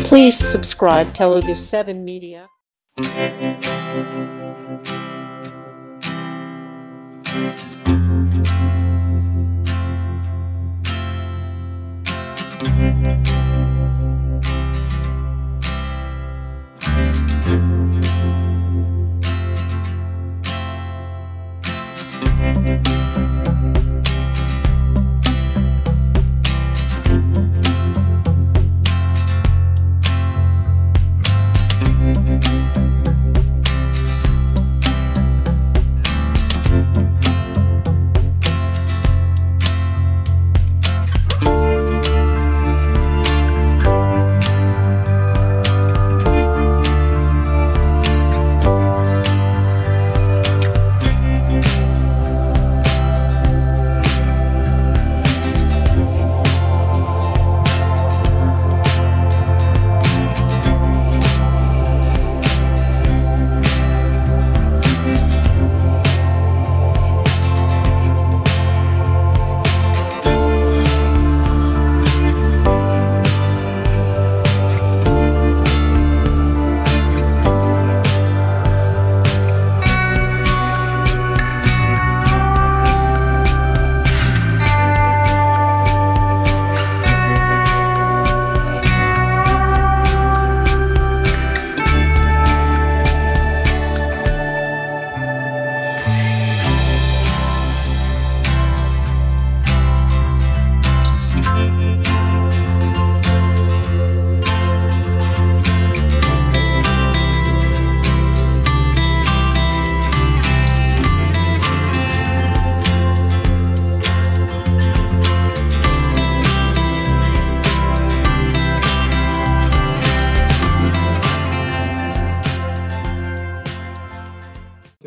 Please subscribe Telugu 7 Media.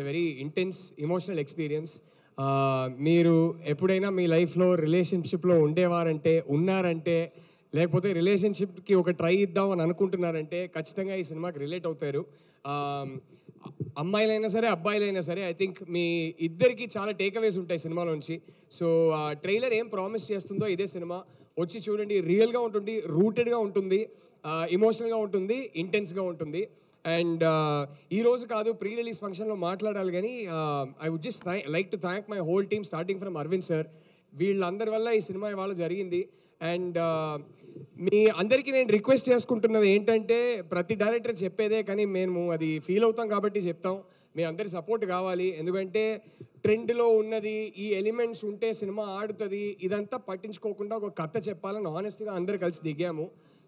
Very intense emotional experience. మీరు ఎప్పుడైనా మీ లైఫ్లో రిలేషన్షిప్లో ఉన్నారంటే లేకపోతే రిలేషన్షిప్కి ఒక ట్రై ఇద్దాం అని అనుకుంటున్నారంటే ఖచ్చితంగా ఈ సినిమాకి రిలేట్ అవుతారు. అమ్మాయిలైనా సరే అబ్బాయిలైనా సరే ఐ థింక్ మీ ఇద్దరికి చాలా టేక్అవేస్ ఉంటాయి సినిమాలోంచి. సో ట్రైలర్ ఏం ప్రామిస్ చేస్తుందో ఇదే సినిమా వచ్చి చూడండి. రియల్గా ఉంటుంది, రూటెడ్గా ఉంటుంది, ఎమోషనల్గా ఉంటుంది, ఇంటెన్స్గా ఉంటుంది. అండ్ ఈరోజు కాదు ప్రీ రిలీజ్ ఫంక్షన్లో మాట్లాడాలి కానీ I would just like to thank my whole team starting from Arvind sir. వీళ్ళందరి వల్ల ఈ సినిమా ఇవాళ జరిగింది. అండ్ మీ అందరికీ నేను రిక్వెస్ట్ చేసుకుంటున్నది ఏంటంటే ప్రతి డైరెక్టర్ చెప్పేదే కానీ మేము అది ఫీల్ అవుతాం కాబట్టి చెప్తాం. మీ అందరి సపోర్ట్ కావాలి. ఎందుకంటే ట్రెండ్లో ఉన్నది ఈ ఎలిమెంట్స్ ఉంటే సినిమా ఆడుతుంది, ఇదంతా పట్టించుకోకుండా ఒక కథ చెప్పాలని ఆనెస్ట్గా అందరు కలిసి దిగాము.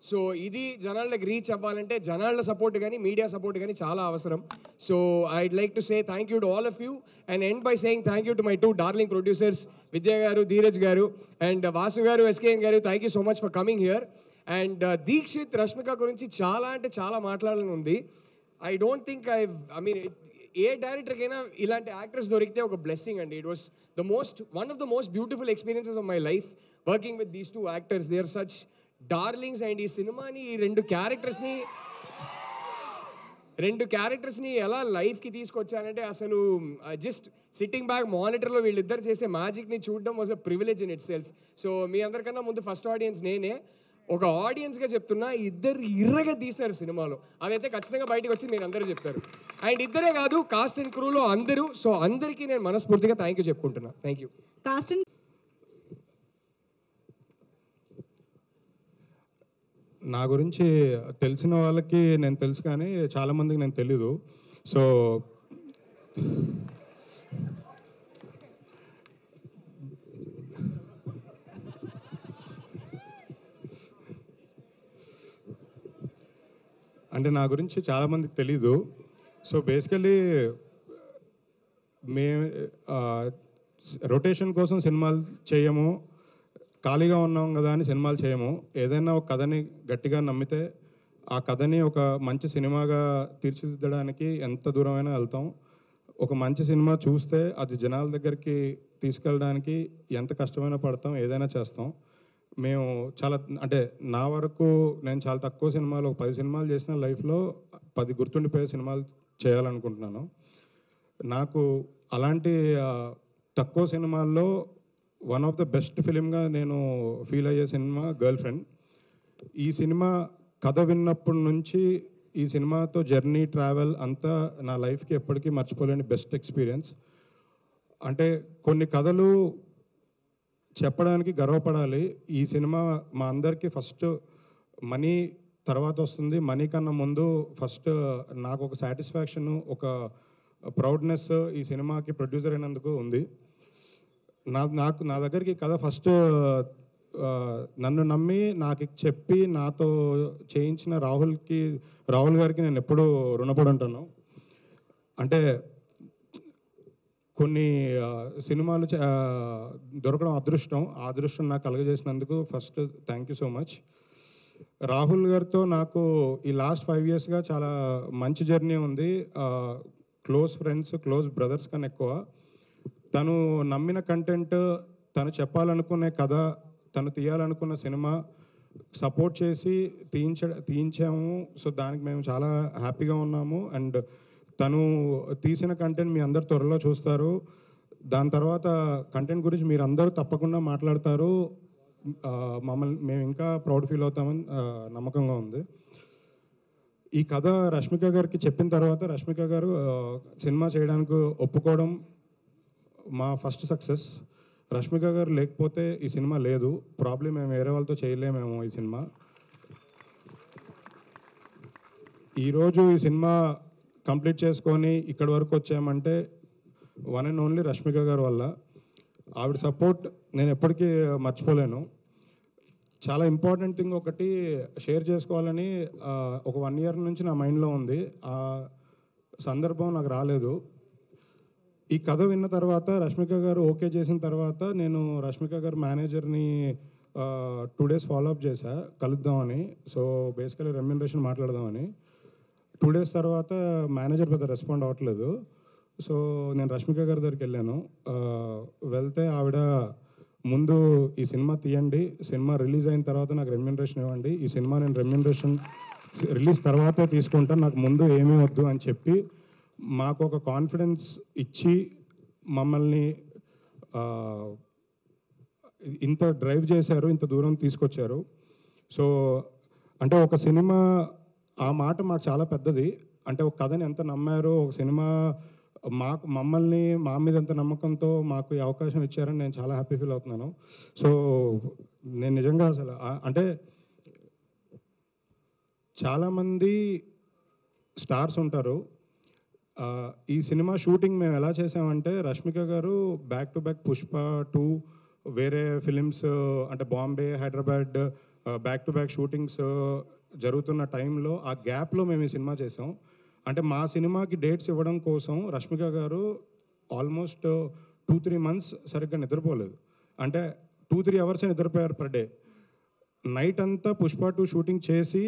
సో ఇది జనాలకు రీచ్ అవ్వాలంటే జనాల సపోర్ట్ కానీ మీడియా సపోర్ట్ కానీ చాలా అవసరం. So I'd like to say thank you to all of you and end by saying thank you to my 2 darling producers Vidya garu, Dheeraj garu and Vasu garu, SKN garu. Thank you so much for coming here. And Dikshit, Rashmika గురించి చాలా అంటే చాలా మాట్లాడాలని ఉంది. I don't think I mean ఏ డైరెక్టర్కైనా ఇలాంటి actors దొరికితే ఒక బ్లెస్సింగ్ అండి. It was one of the most beautiful experiences of my life working with these 2 actors. They are such darlings. And ఈ సినిమాని ఈ రెండు క్యారెక్టర్స్ని ఎలా లైఫ్కి తీసుకొచ్చానంటే అసలు జస్ట్ సిట్టింగ్ బ్యాక్ మానిటర్లో వీళ్ళిద్దరు చేసే మ్యాజిక్ని చూడడం was a privilege in itself. So మీ అందరికన్నా ముందు ఫస్ట్ ఆడియన్స్ నేనే. ఒక ఆడియన్స్గా చెప్తున్నా, ఇద్దరు ఇర్రగా తీశారు సినిమాలో. అదైతే ఖచ్చితంగా బయటకు వచ్చి మీరు అందరూ చెప్తారు. అండ్ ఇద్దరే కాదు, కాస్ట్ అండ్ క్రూలో అందరూ. సో అందరికీ నేను మనస్ఫూర్తిగా థ్యాంక్ యూ చెప్పుకుంటున్నా. Thank you. కాస్ట్ అండ్ నా గురించి తెలిసిన వాళ్ళకి నేను తెలుసు కానీ చాలామందికి నేను తెలీదు. సో అంటే నా గురించి చాలామందికి తెలీదు. సో బేసికలీ రొటేషన్ కోసం సినిమాలు చేయము, ఖాళీగా ఉన్నాం కదా అని సినిమాలు చేయము. ఏదైనా ఒక కథని గట్టిగా నమ్మితే ఆ కథని ఒక మంచి సినిమాగా తీర్చిదిద్దడానికి ఎంత దూరమైనా వెళ్తాం. ఒక మంచి సినిమా చూస్తే అది జనాల దగ్గరికి తీసుకెళ్ళడానికి ఎంత కష్టమైనా పడతాం, ఏదైనా చేస్తాం. మేము చాలా అంటే నా వరకు నేను చాలా తక్కువ సినిమాలు, ఒక 10 సినిమాలు చేసిన లైఫ్లో 10 గుర్తుండిపోయే సినిమాలు చేయాలనుకుంటున్నాను. నాకు అలాంటి తక్కువ సినిమాల్లో వన్ ఆఫ్ ద బెస్ట్ ఫిలింగా నేను ఫీల్ అయ్యే సినిమా గర్ల్ ఫ్రెండ్. ఈ సినిమా కథ విన్నప్పటి నుంచి ఈ సినిమాతో జర్నీ ట్రావెల్ అంతా నా లైఫ్కి ఎప్పటికీ మర్చిపోలేని బెస్ట్ ఎక్స్పీరియన్స్. అంటే కొన్ని కథలు చెప్పడానికి గర్వపడాలి. ఈ సినిమా మా అందరికీ ఫస్ట్ మనీ తర్వాత వస్తుంది. మనీ కన్నా ముందు ఫస్ట్ నాకు ఒక సాటిస్ఫాక్షను, ఒక ప్రౌడ్నెస్ ఈ సినిమాకి ప్రొడ్యూసర్ అయినందుకు ఉంది. నా దగ్గరికి కథ ఫస్ట్ నన్ను నమ్మి నాకు చెప్పి నాతో చేయించిన రాహుల్ గారికి నేను ఎప్పుడూ రుణపడి ఉంటాను. అంటే కొన్ని సినిమాలు దొరకడం అదృష్టం. ఆ అదృష్టం నాకు కలగజేసినందుకు first thank you so much. Rahul గారితో నాకు ఈ లాస్ట్ 5 yearsగా చాలా మంచి జర్నీ ఉంది. క్లోజ్ ఫ్రెండ్స్, క్లోజ్ బ్రదర్స్ కన్నా ఎక్కువ. తను నమ్మిన కంటెంట్, తను చెప్పాలనుకునే కథ, తను తీయాలనుకున్న సినిమా సపోర్ట్ చేసి తీయించాము. సో దానికి మేము చాలా హ్యాపీగా ఉన్నాము. అండ్ తను తీసిన కంటెంట్ మీ అందరు త్వరలో చూస్తారు. దాని తర్వాత కంటెంట్ గురించి మీరు అందరూ తప్పకుండా మాట్లాడతారు. మేము ఇంకా ప్రౌడ్ ఫీల్ అవుతామని నమ్మకంగా ఉంది. ఈ కథ రష్మిక గారికి చెప్పిన తర్వాత రష్మిక గారు సినిమా చేయడానికి ఒప్పుకోవడం మా ఫస్ట్ సక్సెస్. రష్మిక గారు లేకపోతే ఈ సినిమా లేదు. ప్రాబ్లం మేము వేరే వాళ్ళతో చేయలేమేమో ఈ సినిమా. ఈరోజు ఈ సినిమా కంప్లీట్ చేసుకొని ఇక్కడి వరకు వచ్చామంటే వన్ అండ్ ఓన్లీ రష్మిక గారి వల్ల. ఆవిడ సపోర్ట్ నేను ఎప్పటికీ మర్చిపోలేను. చాలా ఇంపార్టెంట్ థింగ్ ఒకటి షేర్ చేసుకోవాలని ఒక 1 year నుంచి నా మైండ్లో ఉంది. ఆ సందర్భం నాకు రాలేదు. ఈ కథ విన్న తర్వాత రష్మిక గారు ఓకే చేసిన తర్వాత నేను రష్మిక గారు మేనేజర్ని 2 days ఫాలోఅప్ చేశా కలుద్దామని. సో బేసికలీ రెమ్యునరేషన్ మాట్లాడదామని. 2 days తర్వాత మేనేజర్ పెద్ద రెస్పాండ్ అవ్వట్లేదు. సో నేను రష్మిక గారి దగ్గరికి వెళ్ళాను. వెళ్తే ఆవిడ ముందు ఈ సినిమా తీయండి, సినిమా రిలీజ్ అయిన తర్వాత నాకు రెమ్యునరేషన్ ఇవ్వండి, ఈ సినిమా నేను రెమ్యునరేషన్ రిలీజ్ తర్వాతే తీసుకుంటాను, నాకు ముందు ఏమీ వద్దు అని చెప్పి మాకు ఒక కాన్ఫిడెన్స్ ఇచ్చి మమ్మల్ని ఇంత డ్రైవ్ చేశారు, ఇంత దూరం తీసుకొచ్చారు. సో అంటే ఒక సినిమా ఆ మాట మాకు చాలా పెద్దది. అంటే ఒక కథని ఎంత నమ్మారో, ఒక సినిమా మమ్మల్ని మా మీద ఎంత నమ్మకంతో మాకు ఈ అవకాశం ఇచ్చారని నేను చాలా హ్యాపీ ఫీల్ అవుతున్నాను. సో నేను నిజంగా అసలు అంటే చాలామంది స్టార్స్ ఉంటారు. ఈ సినిమా షూటింగ్ మేము ఎలా చేసామంటే రష్మిక గారు బ్యాక్ టు బ్యాక్ పుష్ప 2 వేరే ఫిలిమ్స్ అంటే Bombay, Hyderabad back to back shootings జరుగుతున్న టైంలో ఆ గ్యాప్లో మేము ఈ సినిమా చేసాం. అంటే మా సినిమాకి డేట్స్ ఇవ్వడం కోసం రష్మిక గారు ఆల్మోస్ట్ 2-3 months సరిగ్గా నిద్రపోలేదు. అంటే 2-3 hours నిద్రపోయారు పర్ డే. నైట్ అంతా పుష్ప 2 షూటింగ్ చేసి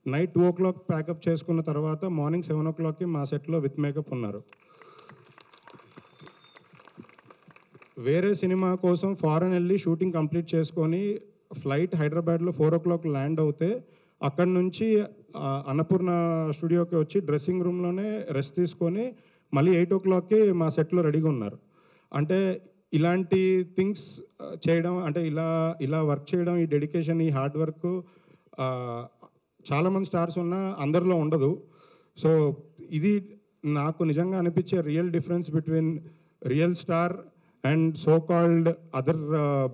నైట్ 2 o'clock ప్యాకప్ చేసుకున్న తర్వాత మార్నింగ్ 7 o'clockకి మా సెట్లో విత్ మేకప్ ఉన్నారు. వేరే సినిమా కోసం ఫారెన్ వెళ్ళి షూటింగ్ కంప్లీట్ చేసుకొని ఫ్లైట్ హైదరాబాద్లో 4 o'clock ల్యాండ్ అవుతే అక్కడి నుంచి అన్నపూర్ణ స్టూడియోకి వచ్చి డ్రెస్సింగ్ రూమ్లోనే రెస్ట్ తీసుకొని మళ్ళీ 8 o'clockకి మా సెట్లో రెడీగా ఉన్నారు. అంటే ఇలాంటి థింగ్స్ చేయడం, అంటే ఇలా వర్క్ చేయడం, ఈ డెడికేషన్, ఈ హార్డ్ వర్క్ చాలామంది స్టార్స్ ఉన్నా అందరిలో ఉండదు. సో ఇది నాకు నిజంగా అనిపించే real difference between real star and so called other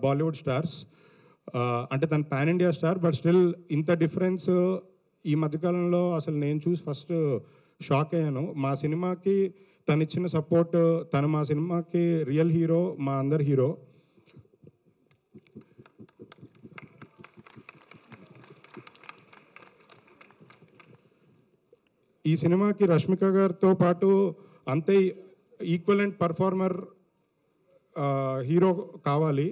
Bollywood stars. అంటే తను pan India star, but still ఇంత డిఫరెన్స్ ఈ మధ్యకాలంలో అసలు నేను చూసి ఫస్ట్ షాక్ అయ్యాను. మా సినిమాకి తను ఇచ్చిన సపోర్ట్, తను మా సినిమాకి రియల్ హీరో, మా అందరి హీరో. ఈ సినిమాకి రష్మిక గారితో పాటు అంతే ఈక్వలెంట్ పర్ఫార్మర్ హీరో కావాలి.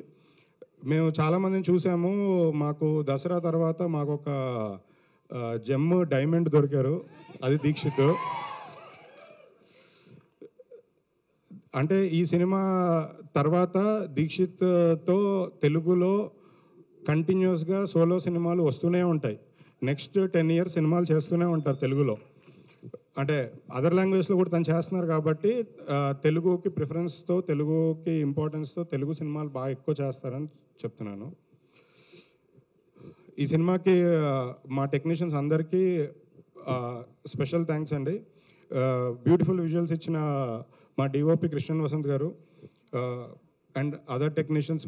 మేము చాలామందిని చూసాము. మాకు దసరా తర్వాత మాకు ఒక జెమ్ డైమండ్ దొరికారు, అది దీక్షిత్. అంటే ఈ సినిమా తర్వాత దీక్షిత్తో తెలుగులో కంటిన్యూస్గా సోలో సినిమాలు వస్తూనే ఉంటాయి. నెక్స్ట్ 10 years సినిమాలు చేస్తూనే ఉంటారు తెలుగులో. అంటే అదర్ లాంగ్వేజ్లో కూడా తను చేస్తున్నారు కాబట్టి తెలుగుకి ప్రిఫరెన్స్తో, తెలుగుకి ఇంపార్టెన్స్తో తెలుగు సినిమాలు బాగా ఎక్కువ చేస్తారని చెప్తున్నాను. ఈ సినిమాకి మా టెక్నీషియన్స్ అందరికీ స్పెషల్ థ్యాంక్స్ అండి. బ్యూటిఫుల్ విజువల్స్ ఇచ్చిన మా డిఓపి కృష్ణన్ వసంత్ గారు అండ్ అదర్ టెక్నీషియన్స్,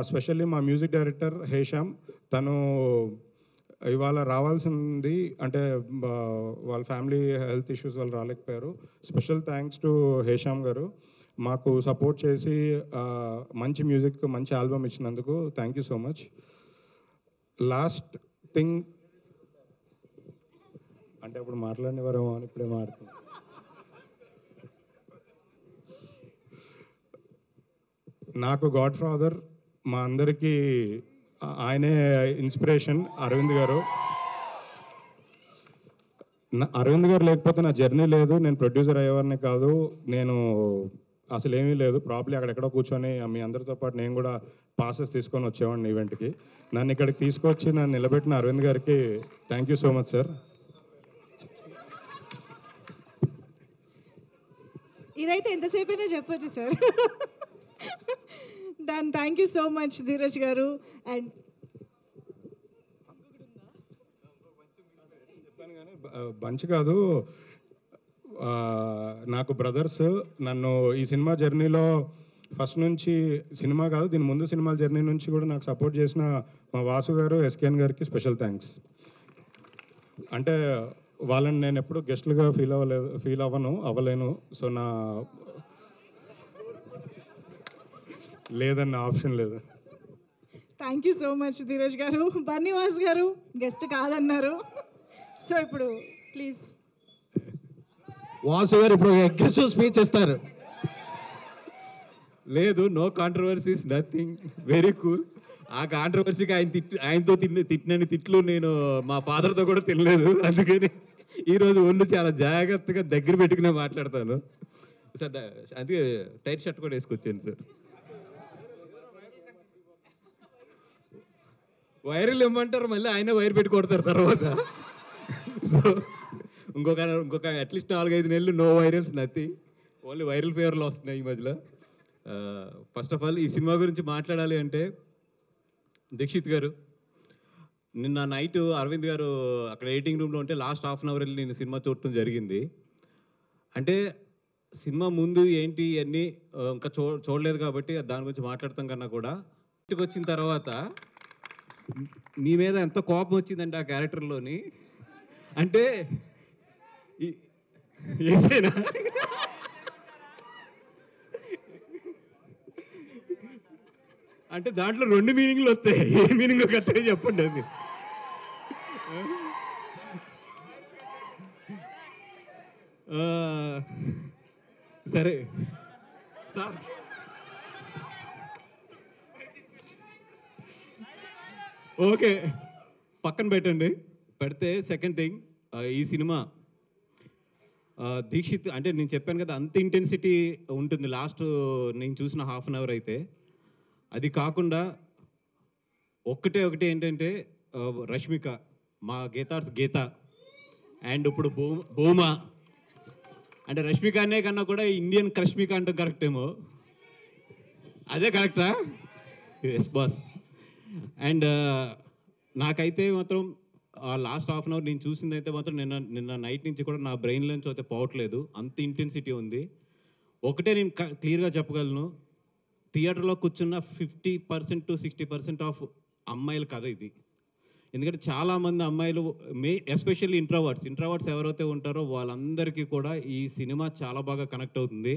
స్పెషల్లీ మా మ్యూజిక్ డైరెక్టర్ హేషామ్. తను ఇవాళ రావాల్సింది, అంటే వాళ్ళ ఫ్యామిలీ హెల్త్ ఇష్యూస్ వాళ్ళు రాలేకపోయారు. స్పెషల్ థ్యాంక్స్ టు హేషామ్ గారు, మాకు సపోర్ట్ చేసి మంచి మ్యూజిక్, మంచి ఆల్బమ్ ఇచ్చినందుకు thank you so much. Last thing అంటే అప్పుడు మాట్లాడినవారేమో అని ఇప్పుడే మాట్లాడుతుంది. నాకు గాడ్ ఫాదర్, మా అందరికీ ఆయనే ఇన్స్పిరేషన్, అరవింద్ గారు. అరవింద్ గారు లేకపోతే నా జర్నీ లేదు, నేను ప్రొడ్యూసర్ అయ్యేవారిని కాదు, నేను అసలు ఏమీ లేదు. ప్రాబ్లీ అక్కడెక్కడో కూర్చొని మీ అందరితో పాటు నేను కూడా పాసెస్ తీసుకొని వచ్చేవాడిని ఈవెంట్కి. నన్ను ఇక్కడికి తీసుకొచ్చి నన్ను నిలబెట్టిన అరవింద్ గారికి thank you so much sir. ఇదైతే ఎంతసేపైనా చెప్పొచ్చు సార్. దాని thank you so much Dheeraj garu. And చెప్పాను కానీ బంచ్ కాదు, నాకు బ్రదర్స్. నన్ను ఈ సినిమా జర్నీలో ఫస్ట్ నుంచి, సినిమా కాదు దీని ముందు సినిమాల జర్నీ నుంచి కూడా నాకు సపోర్ట్ చేసిన మా వాసు గారు, ఎస్కేఎన్ గారికి స్పెషల్ థ్యాంక్స్. అంటే వాళ్ళని నేను ఎప్పుడు గెస్ట్లుగా ఫీల్ అవ్వలేను. సో లేదన్న ఆప్షన్ లేదు. Thank you so much Dheeraj గారు. బన్నీవాస్ గారు గెస్ట్ కాదన్నారు, సో ఇప్పుడు ప్లీజ్. వాసు గారు ఇప్పుడు అగ్రెసివ్ స్పీచ్ ఇస్తారు. లేదు, no controversies, nothing, very cool. ఆ కాంట్రవర్సీకి ఆయనతో తిట్టినని తిట్లు నేను మా ఫాదర్తో కూడా తినలేదు. అందుకని ఈరోజు ఒళ్ళు చాలా జాగ్రత్తగా దగ్గర పెట్టుకునే మాట్లాడతాను సార్. అందుకే టైట్ షర్ట్ కూడా వేసుకొచ్చాను సార్. వైర్లు ఇమ్మంటారు, మళ్ళీ ఆయన వైర్ పెట్టి కొడతారు తర్వాత. సో ఇంకొక అట్లీస్ట్ 4-5 నెలలు no virals, nothing, only viral ఫీవర్లు వస్తున్నాయి ఈ మధ్యలో. ఫస్ట్ ఆఫ్ ఆల్ ఈ సినిమా గురించి మాట్లాడాలి అంటే, దీక్షిత్ గారు నిన్న నైట్ అరవింద్ గారు అక్కడ ఎడిటింగ్ రూమ్లో ఉంటే లాస్ట్ హాఫ్ అన్ అవర్ వెళ్ళి నేను సినిమా చూడటం జరిగింది. అంటే సినిమా ముందు ఏంటి అన్నీ ఇంకా చూడలేదు కాబట్టి దాని గురించి మాట్లాడతాం కన్నా కూడా, ఇంటికి వచ్చిన తర్వాత మీ మీద ఎంత కోపం వచ్చిందంటే ఆ క్యారెక్టర్లోని, అంటే ఏసైనా అంటే దాంట్లో 2 మీనింగ్లు వస్తాయి. ఏ మీనింగ్ కరెక్ట్గా చెప్పండి అది. సరే ఓకే, పక్కన పెట్టండి. పెడితే సెకండ్ థింగ్, ఈ సినిమా దీక్షిత్ అంటే నేను చెప్పాను కదా అంత ఇంటెన్సిటీ ఉంటుంది లాస్ట్ నేను చూసిన హాఫ్ అన్ అవర్ అయితే. అది కాకుండా ఒకటి ఏంటంటే రష్మిక, మా గీతార్స్ గీత, అండ్ ఇప్పుడు భూమా. అంటే రష్మిక అనే కన్నా కూడా ఇండియన్ రష్మిక అంటే కరెక్ట్ ఏమో, అదే కరెక్టా? Yes boss. అండ్ నాకైతే మాత్రం లాస్ట్ హాఫ్ అన్ అవర్ నేను చూసిందైతే మాత్రం నిన్న నైట్ నుంచి కూడా నా బ్రెయిన్లోంచి అయితే పోవట్లేదు, అంత ఇంటెన్సిటీ ఉంది. ఒకటే నేను క్లియర్గా చెప్పగలను, థియేటర్లో కూర్చున్న 50% to 60% ఆఫ్ అమ్మాయిల కథ ఇది. ఎందుకంటే చాలామంది అమ్మాయిలు ఎస్పెషల్లీ ఇంట్రోవర్ట్స్ ఎవరైతే ఉంటారో వాళ్ళందరికీ కూడా ఈ సినిమా చాలా బాగా కనెక్ట్ అవుతుంది.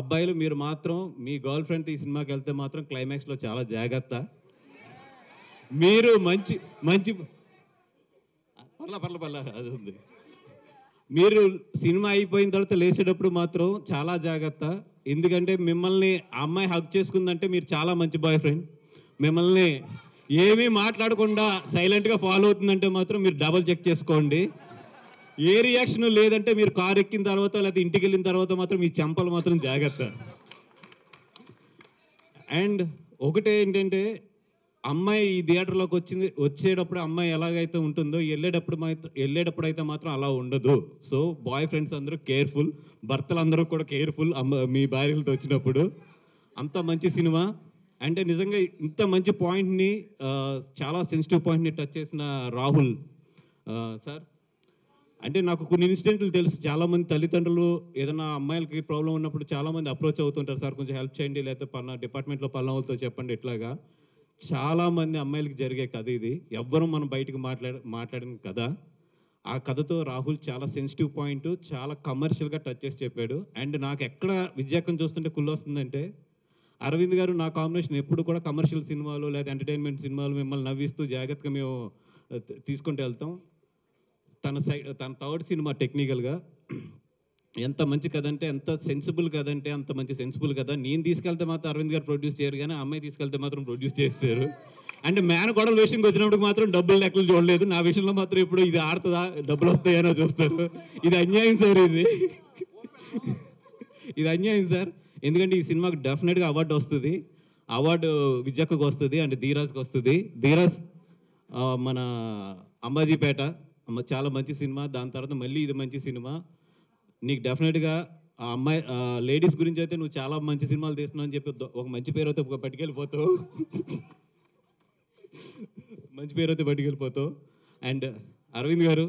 అబ్బాయిలు మీరు మాత్రం మీ గర్ల్ ఫ్రెండ్తో ఈ సినిమాకి వెళ్తే మాత్రం క్లైమాక్స్లో చాలా జాగ్రత్త. మీరు మంచి పర్ల అది ఉంది. మీరు సినిమా అయిపోయిన తర్వాత లేచేటప్పుడు మాత్రం చాలా జాగ్రత్త. ఎందుకంటే మిమ్మల్ని అమ్మాయి హగ్ చేసుకుందంటే మీరు చాలా మంచి బాయ్ ఫ్రెండ్. మిమ్మల్ని ఏమీ మాట్లాడకుండా సైలెంట్గా ఫాలో అవుతుందంటే మాత్రం మీరు డబల్ చెక్ చేసుకోండి. ఏ రియాక్షన్ లేదంటే మీరు కారు ఎక్కిన తర్వాత లేకపోతే ఇంటికి వెళ్ళిన తర్వాత మాత్రం మీ చెంపలు మాత్రం జాగ్రత్త. అండ్ ఒకటే ఏంటంటే, అమ్మాయి ఈ థియేటర్లోకి వచ్చేటప్పుడు అమ్మాయి ఎలాగైతే ఉంటుందో వెళ్ళేటప్పుడు అయితే మాత్రం అలా ఉండదు. సో బాయ్ ఫ్రెండ్స్ అందరూ కేర్ఫుల్, భర్తలు అందరూ కూడా కేర్ఫుల్ మీ భార్యలతో వచ్చినప్పుడు. అంత మంచి సినిమా. అంటే నిజంగా ఇంత మంచి పాయింట్ని చాలా సెన్సిటివ్ పాయింట్ని టచ్ చేసిన రాహుల్ సార్, అంటే నాకు కొన్ని ఇన్సిడెంట్లు తెలుసు. చాలామంది తల్లిదండ్రులు ఏదైనా అమ్మాయిలకి ప్రాబ్లం ఉన్నప్పుడు చాలామంది అప్రోచ్ అవుతుంటారు, సార్ కొంచెం హెల్ప్ చేయండి, లేకపోతే పలానా డిపార్ట్మెంట్లో పలానా వాళ్ళతో చెప్పండి. ఇట్లాగా చాలామంది అమ్మాయిలకి జరిగే కథ ఇది. ఎవ్వరూ మనం బయటకు మాట్లాడిన కథ. ఆ కథతో రాహుల్ చాలా సెన్సిటివ్ పాయింట్ చాలా కమర్షియల్గా టచ్ చేసి చెప్పాడు. అండ్ నాకు ఎక్కడ విద్యాకం చూస్తుంటే కుళ్ళు వస్తుందంటే, అరవింద్ గారు నా కాంబినేషన్ ఎప్పుడు కూడా కమర్షియల్ సినిమాలు లేదా ఎంటర్టైన్మెంట్ సినిమాలు మిమ్మల్ని నవ్విస్తూ జాగ్రత్తగా మేము తీసుకుంటూ వెళ్తాం. తన థర్డ్ సినిమా టెక్నికల్గా ఎంత మంచి కథ అంటే, ఎంత సెన్సిబుల్ కథ అంటే అంత మంచి సెన్సిబుల్ కథ. నేను తీసుకెళ్తే మాత్రం అరవింద్ గారు ప్రొడ్యూస్ చేయరు, కానీ అమ్మాయి తీసుకెళ్తే మాత్రం ప్రొడ్యూస్ చేస్తారు. అంటే మ్యాన్ గొడవల విషయంకి వచ్చినప్పుడు మాత్రం డబ్బులు లెక్కలు చూడలేదు. నా విషయంలో మాత్రం ఇప్పుడు ఇది ఆడుతుందా, డబ్బులు వస్తాయనో చూస్తారు. ఇది అన్యాయం సార్, ఇది అన్యాయం సార్. ఎందుకంటే ఈ సినిమాకి డెఫినెట్గా అవార్డు వస్తుంది. అవార్డు విద్యకు వస్తుంది, అంటే ధీరాజ్కి వస్తుంది. ధీరాజ్ మన అంబాజీపేట చాలా మంచి సినిమా, దాని తర్వాత మళ్ళీ ఇది మంచి సినిమా. నీకు డెఫినెట్గా ఆ అమ్మాయి లేడీస్ గురించి అయితే నువ్వు చాలా మంచి సినిమాలు తీస్తున్నావు అని చెప్పి ఒక మంచి పేరు అయితే పట్టుకెళ్ళిపోతావు, మంచి పేరు అయితే పట్టుకెళ్ళిపోతావు. అండ్ అరవింద్ గారు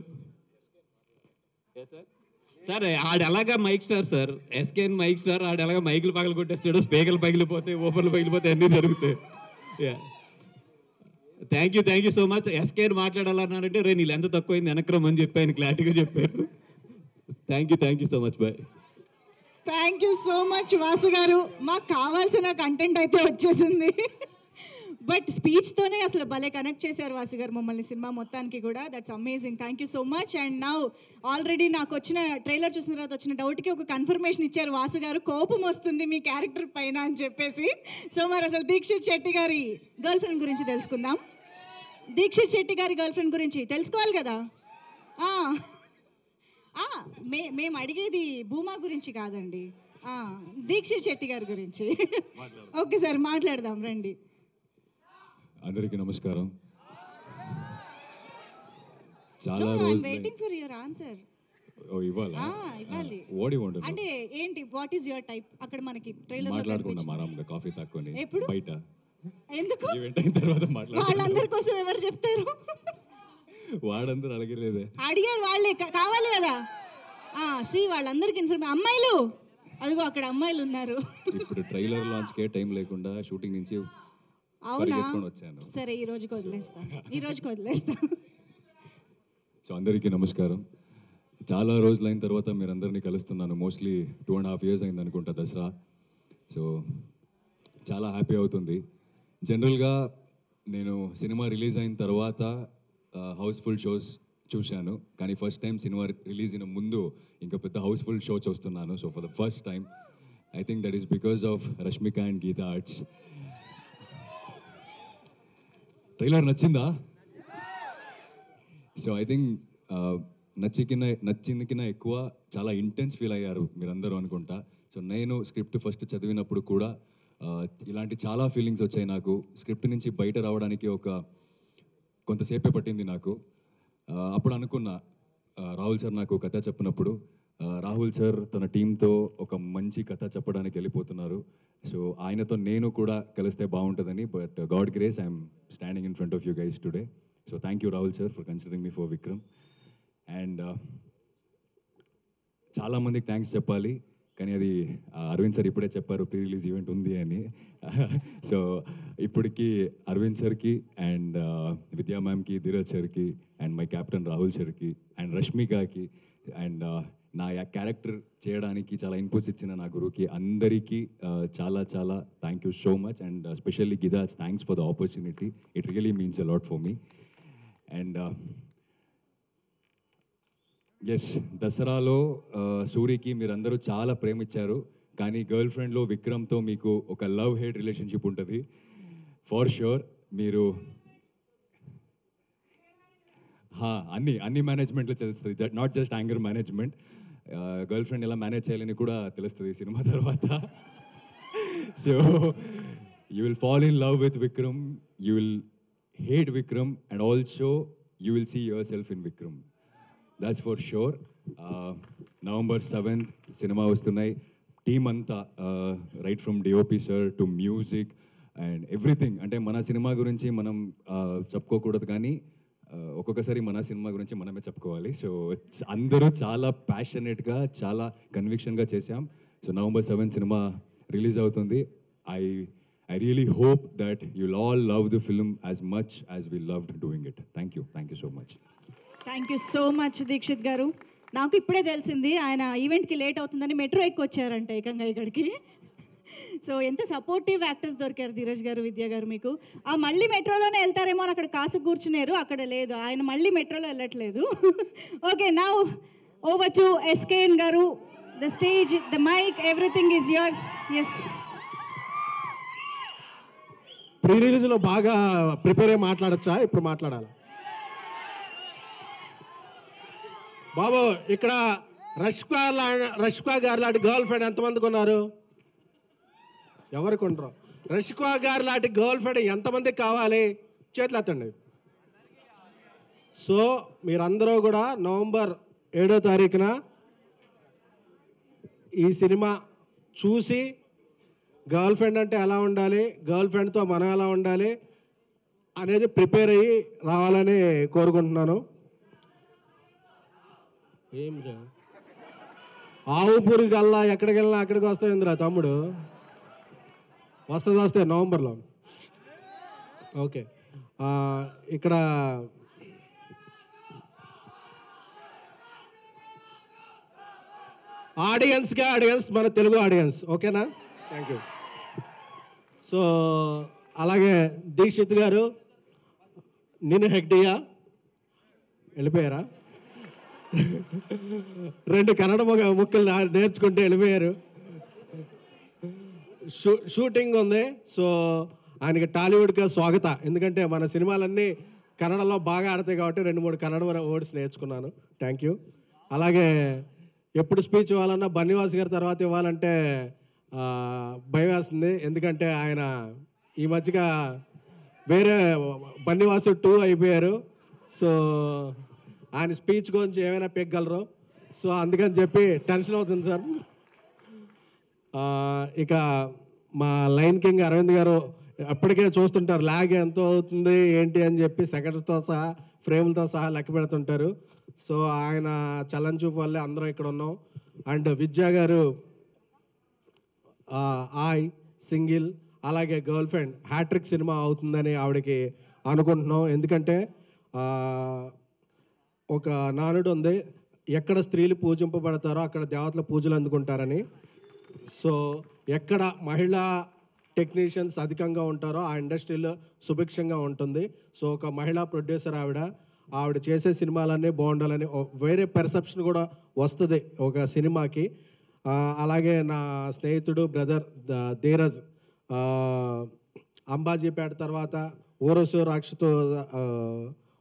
సార్, ఆడు ఎలాగా mic star sir, SKN mic star. ఆడు ఎలాగా మైకులు పగలు కొట్టేస్తాడు, స్పీకర్లు పగిలిపోతాయి, ఓపర్లు పగిలిపోతాయి, అన్నీ జరుగుతాయి. Thank you so much. SKN మాట్లాడాలన్నారంటే రే నీళ్ళు ఎంత తక్కువైంది వెనక్రమ్ అని చెప్పి ఆయన క్లారిటీగా చెప్పారు. Thank you so much bye. Thank you so much Vasu garu. మాకు కావాల్సిన కంటెంట్ అయితే వచ్చేసింది, బట్ స్పీచ్తోనే అసలు భలే కనెక్ట్ చేశారు వాసు గారు మమ్మల్ని సినిమా మొత్తానికి కూడా. That's amazing. Thank you so much. And now already నాకు వచ్చిన ట్రైలర్ చూసిన తర్వాత వచ్చిన డౌట్కి ఒక కన్ఫర్మేషన్ ఇచ్చారు వాసు గారు, కోపం వస్తుంది మీ క్యారెక్టర్ పైన అని చెప్పేసి. సో మరి అసలు దీక్షిత్ శెట్టి గారి గర్ల్ ఫ్రెండ్ గురించి తెలుసుకుందాం. దీక్షిత్ శెట్టి గారి గర్ల్ ఫ్రెండ్ గురించి తెలుసుకోవాలి కదా. మేము అడిగేది భూమా గురించి కాదండి, దీక్షిత్ శెట్టి గారి గురించి. ఓకే సార్, మాట్లాడదాం రండి. అందరికీ నమస్కారం. చాలా రోజులు వెయిటింగ్ ఫర్ యువర్ ఆన్సర్. ఇవ్వాలి. అంటే ఏంటి, వాట్ ఈస్ యువర్ టైప్? అక్కడ మనకి ట్రైలర్ మాట్లాడుకుందాం ఆరాంగా కాఫీ తాక్కొని ఎప్పుడు బయట. ఎందుకు ఈవెంట్ అయిన తర్వాత వాళ్ళందరి కోసం ఎవరు చెప్తారు? వాడందరూ అడగలేదే, అడిగారు వాళ్ళే, కావాలి కదా. వాళ్ళందరికి ఇన్ఫర్మేషన్. అమ్మాయిలు అదిగో అక్కడ అమ్మాయిలు ఉన్నారు. ఇప్పుడు ట్రైలర్ లాంచ్ కే టైం లేకుండా షూటింగ్ నుంచి అవునా వచ్చాను. సరే, ఈ రోజుకి వదిలేస్తా. సో అందరికీ నమస్కారం. చాలా రోజులైన తర్వాత మీరు అందరినీ కలుస్తున్నాను. మోస్ట్లీ 2.5 years అయింది అనుకుంటా దసరా. సో చాలా హ్యాపీ అవుతుంది. జనరల్గా నేను సినిమా రిలీజ్ అయిన తర్వాత హౌస్ఫుల్ షోస్ చూశాను, కానీ ఫస్ట్ టైం సినిమా రిలీజ్ అయిన ముందు ఇంకా పెద్ద హౌస్ఫుల్ షో చూస్తున్నాను. So for the first time I think that is because of Rashmika and Geetha Arts. Trailer నచ్చిందా? సో ఐ థింక్ నచ్చింది కన్నా ఎక్కువ చాలా ఇంటెన్స్ ఫీల్ అయ్యారు మీరందరూ అనుకుంటా. సో నేను స్క్రిప్ట్ ఫస్ట్ చదివినప్పుడు కూడా ఇలాంటి చాలా ఫీలింగ్స్ వచ్చాయి నాకు. స్క్రిప్ట్ నుంచి బయట రావడానికి కొంతసేపే పట్టింది నాకు. అప్పుడు అనుకున్నా, రాహుల్ సార్ నాకు కథ చెప్పినప్పుడు, రాహుల్ సార్ తన టీంతో ఒక మంచి కథ చెప్పడానికి వెళ్ళిపోతున్నారు. సో ఆయనతో నేను కూడా కలిస్తే బాగుంటుందని. But God grace I'm standing in front of you guys today. So thank you Rahul sir for considering me for Vikram. And చాలామందికి థ్యాంక్స్ చెప్పాలి, కానీ అది అరవింద్ సార్ ఇప్పుడే చెప్పారు ప్రీ రిలీజ్ ఈవెంట్ ఉంది అని. సో ఇప్పటికీ అరవింద్ సార్కి అండ్ విద్యా మ్యామ్కి, ధీరజ్ సార్కి అండ్ మై కెప్టెన్ రాహుల్ సార్కి అండ్ రష్మికకి అండ్ నా క్యారెక్టర్ చేయడానికి చాలా ఇన్పుట్స్ ఇచ్చిన నా గురువుకి అందరికీ చాలా చాలా thank you so much. And specially గిదా, thanks for the opportunity. It really means a lot for me. And yes, దసరాలో సూరికి మీరందరూ చాలా ప్రేమించారు, కానీ గర్ల్ ఫ్రెండ్లో విక్రమ్తో మీకు ఒక లవ్ హేట్ రిలేషన్షిప్ ఉంటుంది ఫార్ ష్యూర్. మీరు అన్ని మేనేజ్మెంట్లో తెలుస్తుంది, not just anger management. Girlfriend ఎలా మేనేజ్ చేయాలని కూడా తెలుస్తుంది సినిమా తర్వాత. So you will fall in love with Vikram, you will hate Vikram, and also you will see your self in Vikram. That's for sure. November 7th సినిమా వస్తున్నాయి. Team అంతా right from DOP sir to music, and everything. అంటే మన cinema గురించి మనం చెప్పుకోకూడదు, కానీ ఒక్కొక్కసారి మన సినిమా గురించి మనమే చెప్పుకోవాలి. సో అందరూ చాలా ప్యాషనేట్గా, చాలా కన్విక్షన్గా చేశాం. సో November 7 సినిమా రిలీజ్ అవుతుంది. I really hope that you'll all love the film as much as we loved doing it. Thank you so much. Thank you so much Dikshit garu. నాకు ఇప్పుడే తెలిసింది ఆయన ఈవెంట్కి లేట్ అవుతుందని మెట్రో ఎక్కి వచ్చారంట ఏకంగా ఇక్కడికి. సో ఎంత సపోర్టివ్ యాక్టర్స్ దొరికారు ధీరజ్ గారు, విద్య గారు మీకు. మళ్ళీ మెట్రోలోనే వెళ్తారేమో అని అక్కడ కాసు కూర్చున్నారు, అక్కడ లేదు, ఆయన మళ్ళీ మెట్రోలో వెళ్ళట్లేదు. Okay, now over to SKN garu. The stage, the mic, everything is yours. Yes, pre రిలీజ్లో బాగా ప్రిపేర్ అయ్యి మాట్లాడచ్చా? ఇప్పుడు మాట్లాడాలి బాబు. ఇక్కడ రష్కా గారు లాంటి గర్ల్ ఫ్రెండ్ ఎంతమందికి ఉన్నారు? ఎవరికి ఉండరు? రష్కా గారు లాంటి గర్ల్ ఫ్రెండ్ ఎంతమందికి కావాలి? చేతులు ఎత్తండి. సో మీరందరూ కూడా November 7వ తారీఖున ఈ సినిమా చూసి గర్ల్ ఫ్రెండ్ అంటే ఎలా ఉండాలి, గర్ల్ ఫ్రెండ్తో మనం ఎలా ఉండాలి అనేది ప్రిపేర్ అయ్యి రావాలని కోరుకుంటున్నాను. ఏం రా ఆవు పూరికి వెళ్ళా, ఎక్కడికి వెళ్ళినా అక్కడికి వస్తాయిందిరా తమ్ముడు. వస్తే నవంబర్లో. ఓకే, ఇక్కడ ఆడియన్స్ మన తెలుగు ఆడియన్స్, ఓకేనా? Thank you. సో అలాగే దీక్షిత్ గారు, నేను హెగ్డియా వెళ్ళిపోయారా? 2 కన్నడ ముక్కలు నేర్చుకుంటే వెళ్ళిపోయారు. షూటింగ్ ఉంది. సో ఆయనకి టాలీవుడ్గా స్వాగత. ఎందుకంటే మన సినిమాలన్నీ కన్నడలో బాగా ఆడతాయి కాబట్టి 2-3 కన్నడ వర్డ్స్ నేర్చుకున్నాను. Thank you. అలాగే ఎప్పుడు స్పీచ్ ఇవ్వాలన్నా బన్నివాస్ గారి తర్వాత ఇవ్వాలంటే భయం వేస్తుంది. ఎందుకంటే ఆయన ఈ మధ్యగా వేరే బన్నివాసు 2 అయిపోయారు. సో ఆయన స్పీచ్ గురించి ఏమైనా పెగ్గలరు. సో అందుకని చెప్పి టెన్షన్ అవుతుంది సార్. ఇక మా లైన్ కింగ్ అరవింద్ గారు అప్పటికే చూస్తుంటారు ల్యాగ్ ఎంత అవుతుంది ఏంటి అని చెప్పి సెకండ్స్తో సహా, ఫ్రేమ్లతో సహా లెక్క పెడుతుంటారు. సో ఆయన చలన్ చూపు వల్లే అందరం ఇక్కడ ఉన్నాం. అండ్ విద్యా గారు సింగిల్, అలాగే గర్ల్ ఫ్రెండ్ హ్యాట్రిక్ సినిమా అవుతుందని ఆవిడకి అనుకుంటున్నాం. ఎందుకంటే ఒక నానుడు ఉంది, ఎక్కడ స్త్రీలు పూజింపబడతారో అక్కడ దేవతల పూజలు అందుకుంటారని. సో ఎక్కడ మహిళా టెక్నీషియన్స్ అధికంగా ఉంటారో ఆ ఇండస్ట్రీలో సుభిక్షంగా ఉంటుంది. సో ఒక మహిళా ప్రొడ్యూసర్ ఆవిడ చేసే సినిమాలన్నీ బాగుండాలని వేరే పెర్సెప్షన్ కూడా వస్తుంది ఒక సినిమాకి. అలాగే నా స్నేహితుడు బ్రదర్ ధీరజ్ అంబాజీపేట తర్వాత ఊరసు రాక్షతో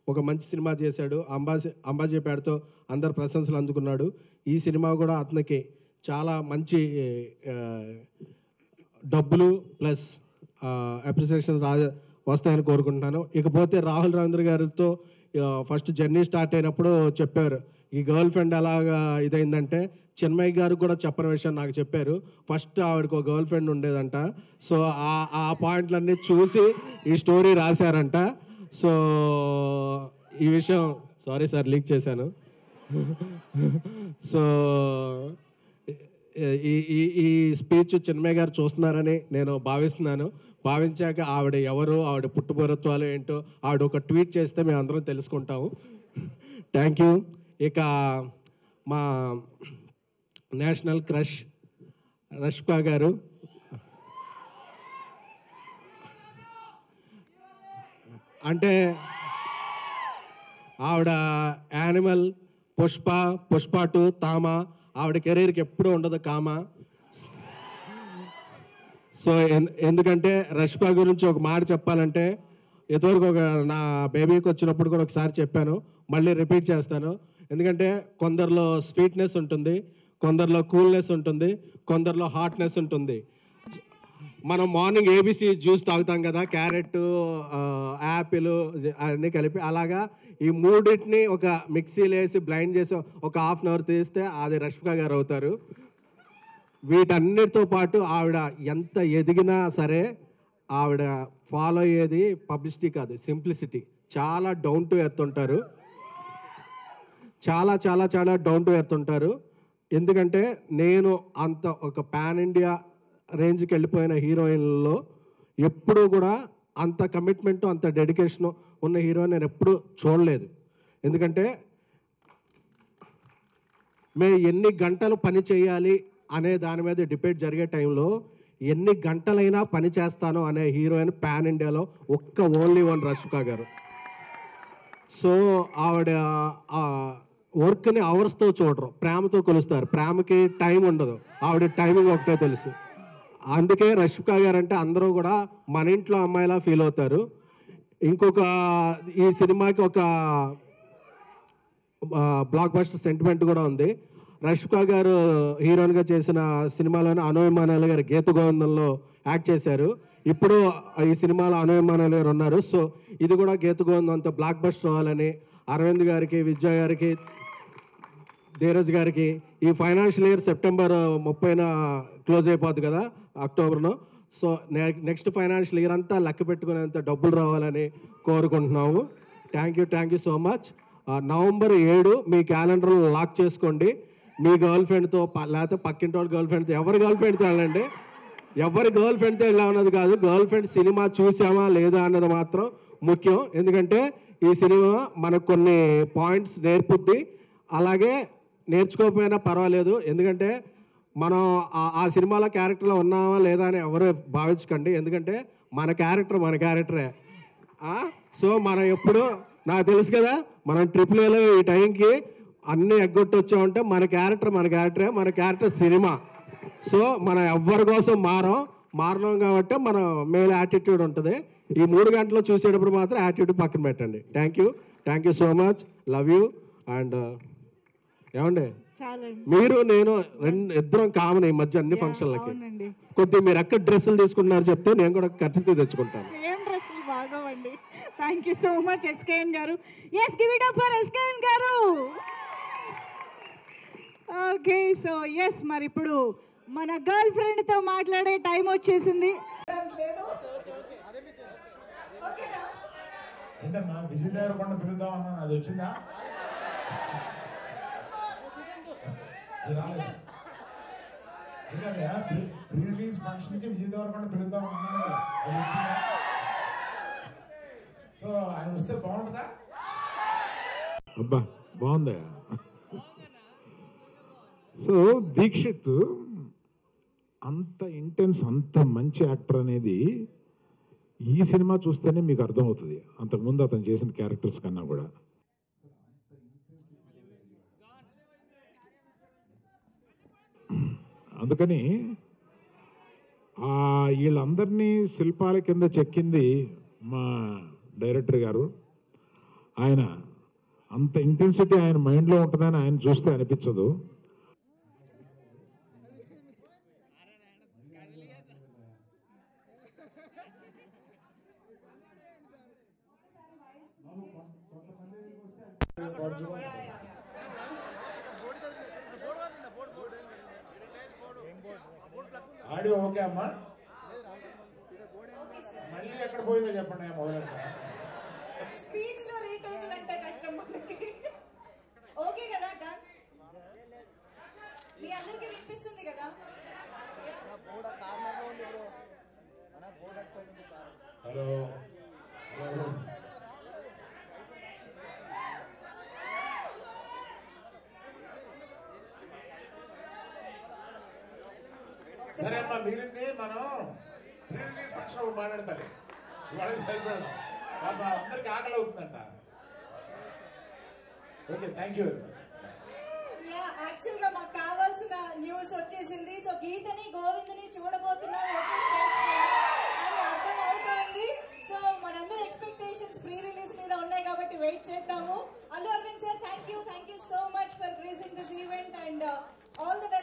ఒక మంచి సినిమా చేశాడు. అంబాజీపేటతో అందరు ప్రశంసలు అందుకున్నాడు. ఈ సినిమా కూడా అతనికి చాలా మంచి డబ్బులు ప్లస్ అప్రిసియేషన్ వస్తాయని కోరుకుంటున్నాను. ఇకపోతే రాహుల్ రవీంద్ర గారితో ఫస్ట్ జర్నీ స్టార్ట్ అయినప్పుడు చెప్పారు ఈ గర్ల్ ఫ్రెండ్ ఎలాగా ఇదైందంటే, చిన్మయ్ గారు కూడా చెప్పని విషయం నాకు చెప్పారు. ఫస్ట్ ఆవిడకు ఒక గర్ల్ ఫ్రెండ్ ఉండేదంట. సో ఆ పాయింట్లన్నీ చూసి ఈ స్టోరీ రాశారంట. సో ఈ విషయం సారీ సార్ లీక్ చేశాను. సో ఈ స్పీచ్ చిన్మయ్ గారు చూస్తున్నారని నేను భావిస్తున్నాను. భావించాక ఆవిడ ఎవరు, ఆవిడ పుట్టుపూర్వత్వాలు ఏంటో ఆవిడ ఒక ట్వీట్ చేస్తే మేము అందరం తెలుసుకుంటాము. Thank you. ఇక మా నేషనల్ క్రష్ రష్కా గారు, అంటే ఆవిడ యానిమల్, పుష్ప 2, తామ, ఆవిడ కెరీర్కి ఎప్పుడూ ఉండదు కామ. సో ఎందుకంటే రష్కా గురించి ఒక మాట చెప్పాలంటే, ఇదివరకు నా బేబీకి వచ్చినప్పుడు కూడా ఒకసారి చెప్పాను, మళ్ళీ రిపీట్ చేస్తాను. ఎందుకంటే కొందరిలో స్వీట్నెస్ ఉంటుంది, కొందరిలో కూల్నెస్ ఉంటుంది, కొందరిలో హాట్నెస్ ఉంటుంది. మనం మార్నింగ్ ఏబీసీ జ్యూస్ తాగుతాం కదా, క్యారెట్, యాపిల్ అన్నీ కలిపి, అలాగా ఈ మూడింటిని ఒక మిక్సీలో వేసి బ్లైండ్ చేసి ఒక ½ అన్ అవర్ తీస్తే అది రష్మిక గారు అవుతారు. వీటన్నిటితో పాటు ఆవిడ ఎంత ఎదిగినా సరే ఆవిడ ఫాలో అయ్యేది పబ్లిసిటీ కాదు, సింప్లిసిటీ. చాలా డౌన్ టు ఎర్త్ ఉంటారు, చాలా చాలా చాలా డౌన్ టు ఎర్త్ ఉంటారు. ఎందుకంటే నేను అంత ఒక పాన్ ఇండియా రేంజ్కి వెళ్ళిపోయిన హీరోయిన్లలో ఎప్పుడూ కూడా అంత కమిట్మెంటు అంత డెడికేషను ఉన్న హీరోయిన్ నేను ఎప్పుడూ చూడలేదు. ఎందుకంటే మేము ఎన్ని గంటలు పని చేయాలి అనే దాని మీద డిబేట్ జరిగే టైంలో ఎన్ని గంటలైనా పని చేస్తాను అనే హీరోయిన్ పాన్ ఇండియాలో ఓన్లీ వన్ రష్మిక గారు. సో ఆవిడ వర్క్ని అవర్స్తో చూడరు, ప్రేమతో కొలుస్తారు. ప్రేమకి టైం ఉండదు, ఆవిడ టైమింగ్ ఒకటే తెలుసు. అందుకే రష్మిక గారు అంటే అందరూ కూడా మన ఇంట్లో అమ్మాయిలా ఫీల్ అవుతారు. ఇంకొక ఈ సినిమాకి ఒక బ్లాక్ బస్టర్ సెంటిమెంట్ కూడా ఉంది. రష్మిక గారు హీరోయిన్గా చేసిన సినిమాలోనే అనుయమానాలు గారు గీత గోవిందంలో యాక్ట్ చేశారు. ఇప్పుడు ఈ సినిమాలో అనుయమానాలు గారు ఉన్నారు. సో ఇది కూడా గీత గోవిందంతో బ్లాక్ బస్టర్ అవ్వాలని అరవింద్ గారికి, విద్యా గారికి, ధీరజ్ గారికి ఈ ఫైనాన్షియల్ ఇయర్ సెప్టెంబర్ 30న క్లోజ్ అయిపోద్ది కదా, అక్టోబర్లో. సో నెక్స్ట్ ఫైనాన్షియల్ ఇయర్ అంతా లెక్క పెట్టుకునేంత డబ్బులు రావాలని కోరుకుంటున్నాము. Thank you so much. November 7 మీ క్యాలెండర్లో లాక్ చేసుకోండి. మీ గర్ల్ ఫ్రెండ్తో లేకపోతే పక్కింటి వాళ్ళ గర్ల్ ఫ్రెండ్తో, ఎవరి గర్ల్ ఫ్రెండ్తో వెళ్ళండి. ఎవరి గర్ల్ ఫ్రెండ్తో ఎలా ఉన్నది కాదు, గర్ల్ ఫ్రెండ్ సినిమా చూసామా లేదా అన్నది మాత్రం ముఖ్యం. ఎందుకంటే ఈ సినిమా మనకు కొన్ని పాయింట్స్ నేర్పుద్ది, అలాగే నేర్చుకోకపోయినా పర్వాలేదు. ఎందుకంటే మనం ఆ సినిమాలో క్యారెక్టర్లో ఉన్నామా లేదా అని ఎవరు భావించకండి. ఎందుకంటే మన క్యారెక్టరే. సో మనం ఎప్పుడు, నాకు తెలుసు కదా, మనం AAAలో ఈ టైంకి అన్నీ ఎగ్గొట్టి వచ్చామంటే మన క్యారెక్టర్ సినిమా. సో మనం ఎవ్వరి కోసం మారడం కాబట్టి మన మేల్ యాటిట్యూడ్ ఉంటుంది. ఈ 3 గంటలు చూసేటప్పుడు మాత్రం యాటిట్యూడ్ పక్కన పెట్టండి. Thank you so much. Love you. And ఏమండి, మీరు నేను ఇద్దరం కామన్ ఈ మధ్య అన్ని ఫంక్షన్లకి. కొద్దిగా మీరు ఎక్కడ డ్రెస్సులు తీసుకుంటున్నారు చెప్తే నేను కూడా ఖర్చు తెచ్చుకుంటాను. బాగోండి. Thank you so much SKN garu. Yes, give it up for SKN garu. Okay, so yes, మరి ఇప్పుడు మన గర్ల్ ఫ్రెండ్తో మాట్లాడే టైం వచ్చేసింది. ఏంటమ్మా విజయ్ దేవరకొండ పిలుద్దాం అన్నాను, అది వచ్చిందా? రాలేదు. ప్రీ రిలీజ్ ఫంక్షన్కి విజయ్ దేవరకొండ పిలుద్దాం అన్నాను, అది వచ్చిందా? సో ఆయన వస్తే బాగుంటుందా? అబ్బా బాగుందా. సో దీక్షిత్ అంత ఇంటెన్స్, అంత మంచి యాక్టర్ అనేది ఈ సినిమా చూస్తేనే మీకు అర్థమవుతుంది, అంతకుముందు అతను చేసిన క్యారెక్టర్స్ కన్నా కూడా. అందుకని వీళ్ళందరినీ శిల్పాల కింద చెక్కింది మా డైరెక్టర్ గారు. ఆయన అంత ఇంటెన్సిటీ ఆయన మైండ్లో ఉంటుందని ఆయన చూస్తే అనిపించదు. ఆడియో ఓకే అమ్మా, మళ్ళీ ఎక్కడ పోయిందో చెప్పండి. మొదలెడతా స్పీచ్ లో రీటేక్ అంటే కష్టం మనకి. ఓకే కదా, డన్. మీ అందరికీ వినిపిస్తుంది కదా? హలో హలో, సరే అమ్మా, మిగిలింది మనం ప్రీ రిలీజ్ ఫంక్షన్ మాట్లాడతాను. ఇవాళ సరిపోయాం, అందరికి ఆకలి అవుతుందంట. Okay, thank you very much. Actual గా మాకు కావాల్సిన న్యూస్ వచ్చేసింది. సో గీతని గోవిందని చూడబోతున్నాం, అది అర్థం అవుతోంది. సో మనందరి ఎక్స్పెక్టేషన్స్ ప్రీ రిలీజ్ మీద ఉన్నాయి కాబట్టి వెయిట్ చేద్దాము. Allu Aravind sir, thank you so much for gracing this event and all the very